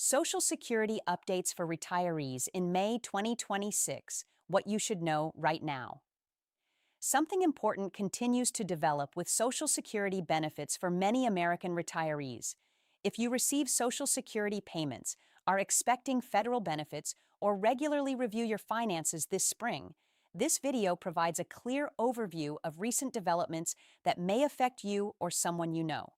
Social Security updates for retirees in May 2026. What you should know right now. Something important continues to develop with Social Security benefits for many American retirees. If you receive Social Security payments, are expecting federal benefits, or regularly review your finances this spring, this video provides a clear overview of recent developments that may affect you or someone you know.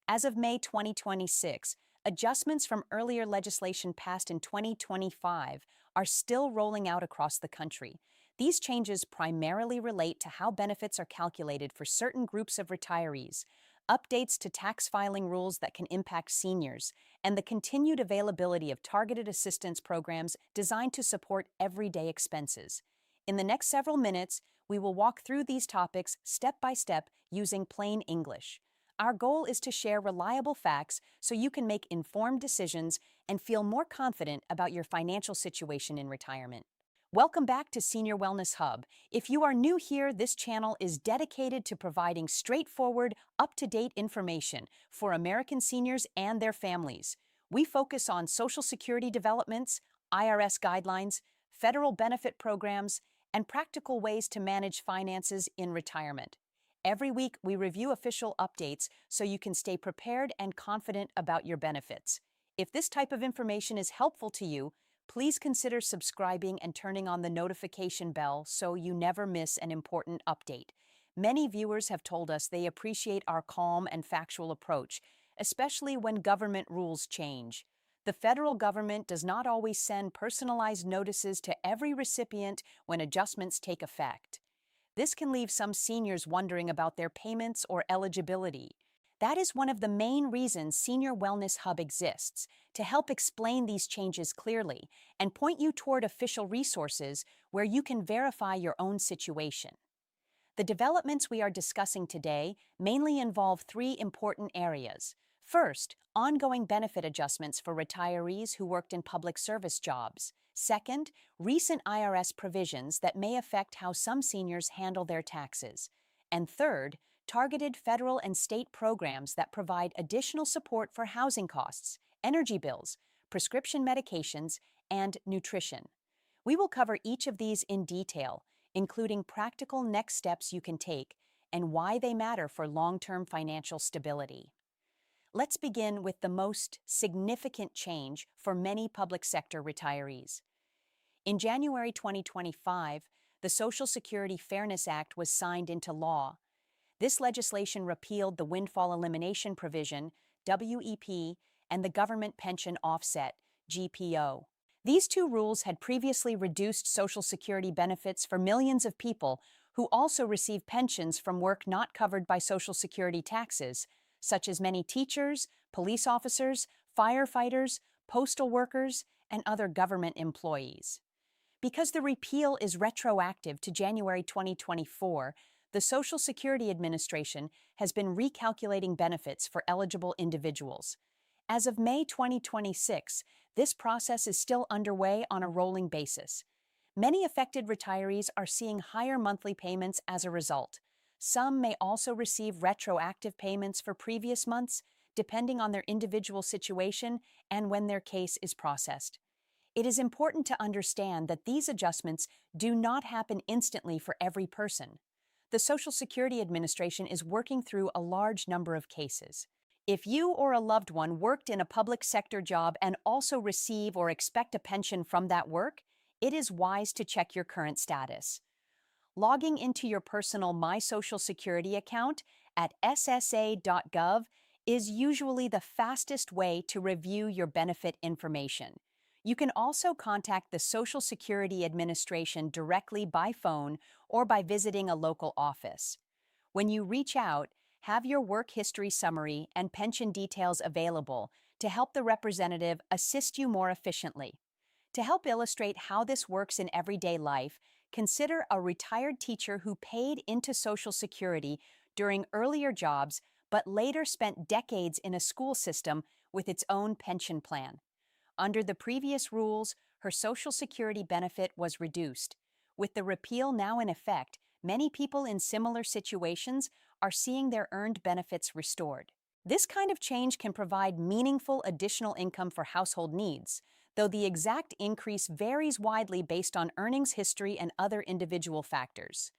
As of May 2026, adjustments from earlier legislation passed in 2025 are still rolling out across the country. These changes primarily relate to how benefits are calculated for certain groups of retirees, updates to tax filing rules that can impact seniors, and the continued availability of targeted assistance programs designed to support everyday expenses. In the next several minutes, we will walk through these topics step by step using plain English. Our goal is to share reliable facts so you can make informed decisions and feel more confident about your financial situation in retirement. Welcome back to Senior Wellness Hub. If you are new here, this channel is dedicated to providing straightforward, up-to-date information for American seniors and their families. We focus on Social Security developments, IRS guidelines, federal benefit programs, and practical ways to manage finances in retirement. Every week, we review official updates so you can stay prepared and confident about your benefits. If this type of information is helpful to you, please consider subscribing and turning on the notification bell so you never miss an important update. Many viewers have told us they appreciate our calm and factual approach, especially when government rules change. The federal government does not always send personalized notices to every recipient when adjustments take effect. This can leave some seniors wondering about their payments or eligibility. That is one of the main reasons Senior Wellness Hub exists, to help explain these changes clearly and point you toward official resources where you can verify your own situation. The developments we are discussing today mainly involve three important areas. First, ongoing benefit adjustments for retirees who worked in public service jobs. Second, recent IRS provisions that may affect how some seniors handle their taxes. And third, targeted federal and state programs that provide additional support for housing costs, energy bills, prescription medications, and nutrition. We will cover each of these in detail, including practical next steps you can take and why they matter for long-term financial stability. Let's begin with the most significant change for many public sector retirees. In January 2025, the Social Security Fairness Act was signed into law. This legislation repealed the windfall elimination provision, WEP, and the government pension offset, GPO. These two rules had previously reduced Social Security benefits for millions of people who also receive pensions from work not covered by Social Security taxes, such as many teachers, police officers, firefighters, postal workers, and other government employees. Because the repeal is retroactive to January 2024, the Social Security Administration has been recalculating benefits for eligible individuals. As of May 2026, this process is still underway on a rolling basis. Many affected retirees are seeing higher monthly payments as a result. Some may also receive retroactive payments for previous months, depending on their individual situation and when their case is processed. It is important to understand that these adjustments do not happen instantly for every person. The Social Security Administration is working through a large number of cases. If you or a loved one worked in a public sector job and also receive or expect a pension from that work, it is wise to check your current status. Logging into your personal My Social Security account at ssa.gov is usually the fastest way to review your benefit information. You can also contact the Social Security Administration directly by phone or by visiting a local office. When you reach out, have your work history summary and pension details available to help the representative assist you more efficiently. To help illustrate how this works in everyday life, consider a retired teacher who paid into Social Security during earlier jobs but later spent decades in a school system with its own pension plan. Under the previous rules, her Social Security benefit was reduced. With the repeal now in effect, many people in similar situations are seeing their earned benefits restored. This kind of change can provide meaningful additional income for household needs, though the exact increase varies widely based on earnings history and other individual factors.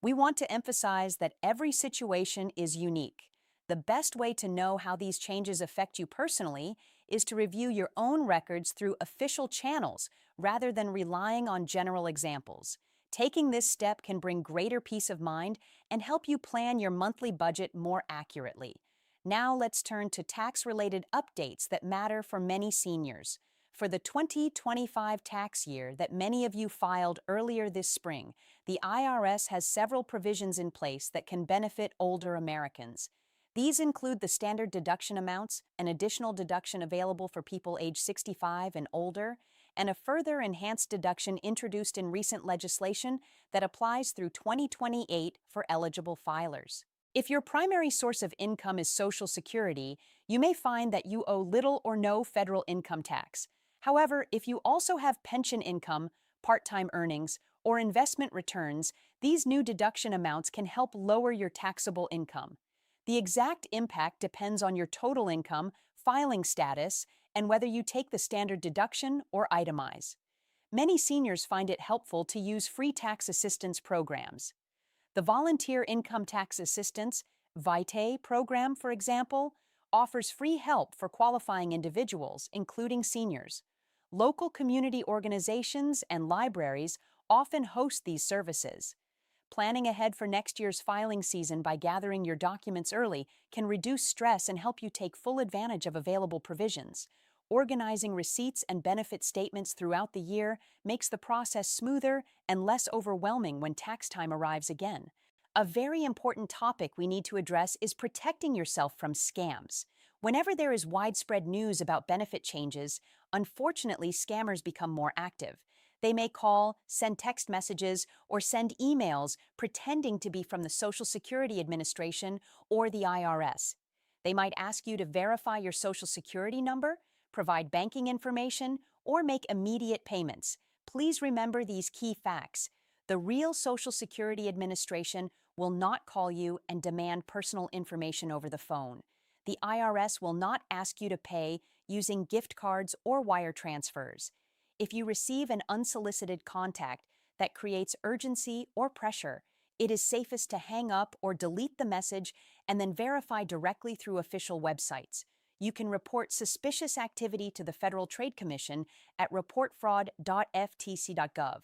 We want to emphasize that every situation is unique. The best way to know how these changes affect you personally is to review your own records through official channels rather than relying on general examples. Taking this step can bring greater peace of mind and help you plan your monthly budget more accurately. Now let's turn to tax-related updates that matter for many seniors. For the 2025 tax year that many of you filed earlier this spring, the IRS has several provisions in place that can benefit older Americans. These include the standard deduction amounts, an additional deduction available for people age 65 and older, and a further enhanced deduction introduced in recent legislation that applies through 2028 for eligible filers. If your primary source of income is Social Security, you may find that you owe little or no federal income tax. However, if you also have pension income, part-time earnings, or investment returns, these new deduction amounts can help lower your taxable income. The exact impact depends on your total income, filing status, and whether you take the standard deduction or itemize. Many seniors find it helpful to use free tax assistance programs. The Volunteer Income Tax Assistance (VITE) program, for example, offers free help for qualifying individuals, including seniors. Local community organizations and libraries often host these services. Planning ahead for next year's filing season by gathering your documents early can reduce stress and help you take full advantage of available provisions. Organizing receipts and benefit statements throughout the year makes the process smoother and less overwhelming when tax time arrives again. A very important topic we need to address is protecting yourself from scams. Whenever there is widespread news about benefit changes, unfortunately, scammers become more active. They may call, send text messages, or send emails pretending to be from the Social Security Administration or the IRS. They might ask you to verify your Social Security number, provide banking information, or make immediate payments. Please remember these key facts. The real Social Security Administration will not call you and demand personal information over the phone. The IRS will not ask you to pay using gift cards or wire transfers. If you receive an unsolicited contact that creates urgency or pressure, it is safest to hang up or delete the message and then verify directly through official websites. You can report suspicious activity to the Federal Trade Commission at reportfraud.ftc.gov.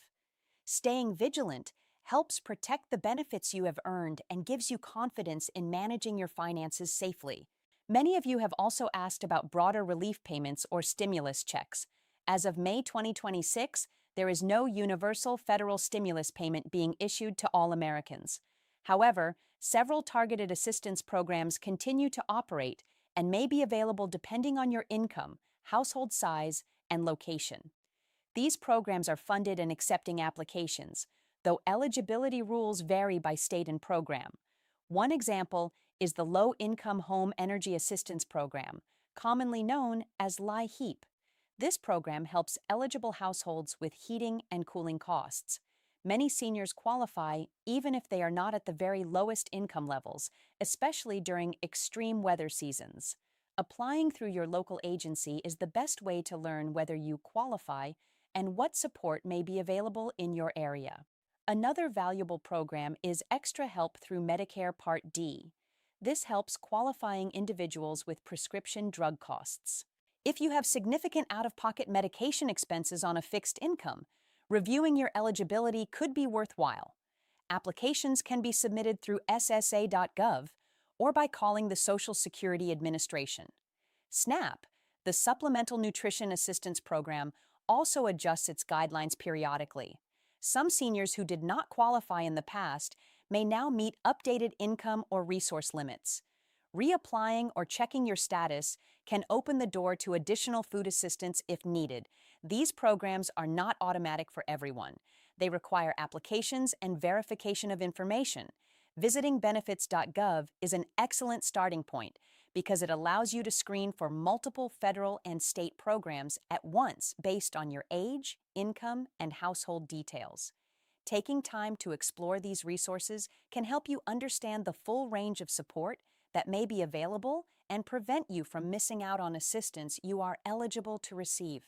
Staying vigilant helps protect the benefits you have earned and gives you confidence in managing your finances safely. Many of you have also asked about broader relief payments or stimulus checks. As of May 2026, there is no universal federal stimulus payment being issued to all Americans. However, several targeted assistance programs continue to operate and may be available depending on your income, household size, and location. These programs are funded and accepting applications, though eligibility rules vary by state and program. One example is the Low-Income Home Energy Assistance Program, commonly known as LIHEAP. This program helps eligible households with heating and cooling costs. Many seniors qualify even if they are not at the very lowest income levels, especially during extreme weather seasons. Applying through your local agency is the best way to learn whether you qualify and what support may be available in your area. Another valuable program is Extra Help through Medicare Part D. This helps qualifying individuals with prescription drug costs. If you have significant out-of-pocket medication expenses on a fixed income, reviewing your eligibility could be worthwhile. Applications can be submitted through ssa.gov or by calling the Social Security Administration. SNAP, the Supplemental Nutrition Assistance Program, also adjusts its guidelines periodically. Some seniors who did not qualify in the past may now meet updated income or resource limits. Reapplying or checking your status can open the door to additional food assistance if needed. These programs are not automatic for everyone. They require applications and verification of information. Visiting benefits.gov is an excellent starting point because it allows you to screen for multiple federal and state programs at once based on your age, income, and household details. Taking time to explore these resources can help you understand the full range of support that may be available and prevent you from missing out on assistance you are eligible to receive.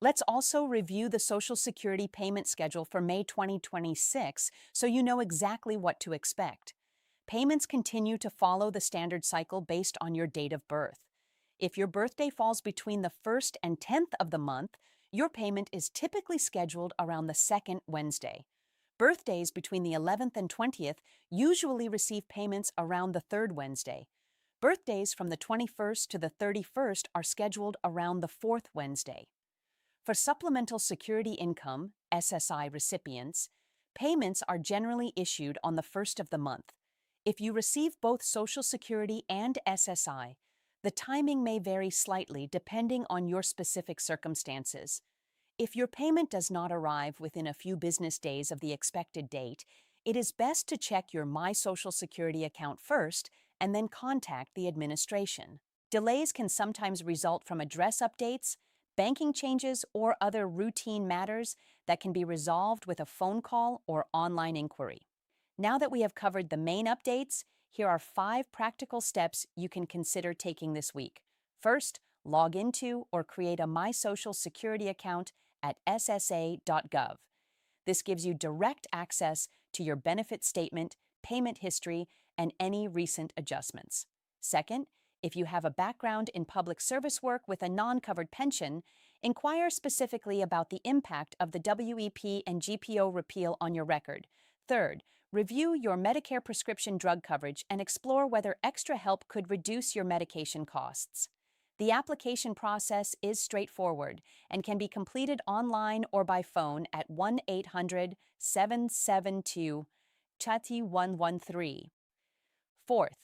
Let's also review the Social Security payment schedule for May 2026 so you know exactly what to expect. Payments continue to follow the standard cycle based on your date of birth. If your birthday falls between the 1st and 10th of the month, your payment is typically scheduled around the second Wednesday. Birthdays between the 11th and 20th usually receive payments around the third Wednesday. Birthdays from the 21st to the 31st are scheduled around the fourth Wednesday. For Supplemental Security Income (SSI) recipients, payments are generally issued on the first of the month. If you receive both Social Security and SSI, the timing may vary slightly depending on your specific circumstances. If your payment does not arrive within a few business days of the expected date, it is best to check your My Social Security account first and then contact the administration. Delays can sometimes result from address updates, banking changes, or other routine matters that can be resolved with a phone call or online inquiry. Now that we have covered the main updates, here are 5 practical steps you can consider taking this week. First, log into or create a My Social Security account at ssa.gov. This gives you direct access to your benefit statement, payment history, and any recent adjustments. Second, if you have a background in public service work with a non-covered pension, inquire specifically about the impact of the WEP and GPO repeal on your record. Third, review your Medicare prescription drug coverage and explore whether extra help could reduce your medication costs. The application process is straightforward and can be completed online or by phone at 1-800-772-113. Fourth,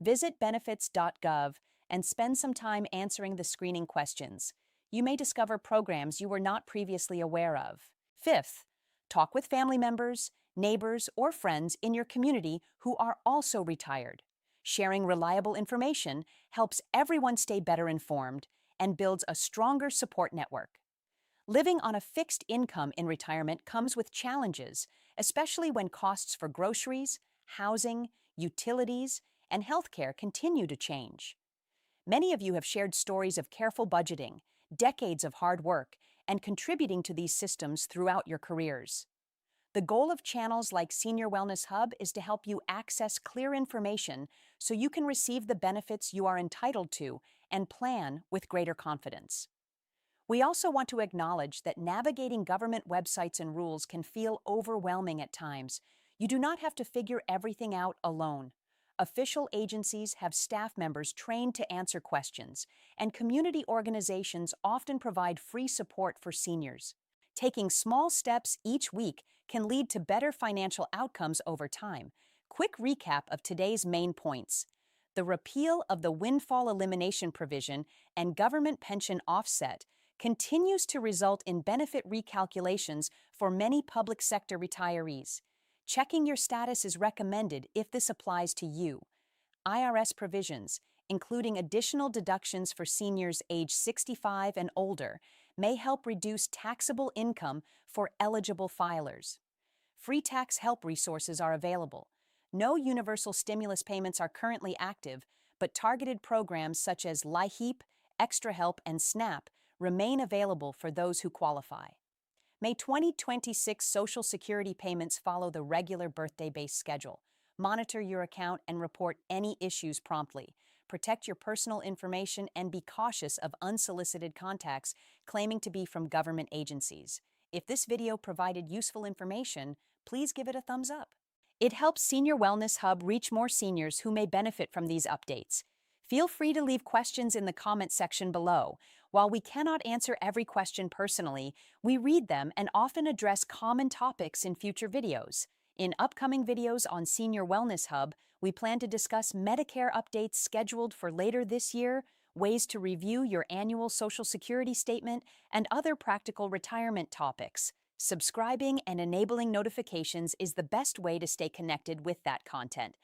visit benefits.gov and spend some time answering the screening questions. You may discover programs you were not previously aware of. Fifth, talk with family members, neighbors, or friends in your community who are also retired. Sharing reliable information helps everyone stay better informed and builds a stronger support network. Living on a fixed income in retirement comes with challenges, especially when costs for groceries, housing, utilities, and healthcare continue to change. Many of you have shared stories of careful budgeting, decades of hard work, and contributing to these systems throughout your careers. The goal of channels like Senior Wellness Hub is to help you access clear information so you can receive the benefits you are entitled to and plan with greater confidence. We also want to acknowledge that navigating government websites and rules can feel overwhelming at times. You do not have to figure everything out alone. Official agencies have staff members trained to answer questions, and community organizations often provide free support for seniors. Taking small steps each week can lead to better financial outcomes over time. Quick recap of today's main points. The repeal of the windfall elimination provision and government pension offset continues to result in benefit recalculations for many public sector retirees. Checking your status is recommended if this applies to you. IRS provisions, including additional deductions for seniors age 65 and older, may help reduce taxable income for eligible filers. Free tax help resources are available. No universal stimulus payments are currently active, but targeted programs such as LIHEAP, Extra Help, and SNAP remain available for those who qualify. May 2026 Social Security payments follow the regular birthday-based schedule. Monitor your account and report any issues promptly. Protect your personal information and be cautious of unsolicited contacts claiming to be from government agencies. If this video provided useful information, please give it a thumbs up. It helps Senior Wellness Hub reach more seniors who may benefit from these updates. Feel free to leave questions in the comment section below. While we cannot answer every question personally, we read them and often address common topics in future videos. In upcoming videos on Senior Wellness Hub, we plan to discuss Medicare updates scheduled for later this year, ways to review your annual Social Security statement, and other practical retirement topics. Subscribing and enabling notifications is the best way to stay connected with that content.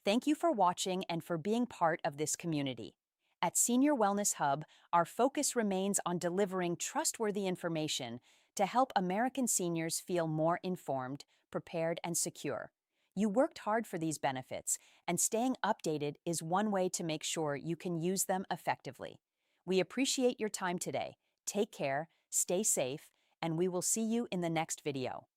Thank you for watching and for being part of this community. At Senior Wellness Hub, our focus remains on delivering trustworthy information to help American seniors feel more informed, prepared, and secure. You worked hard for these benefits, and staying updated is one way to make sure you can use them effectively. We appreciate your time today. Take care, stay safe, and we will see you in the next video.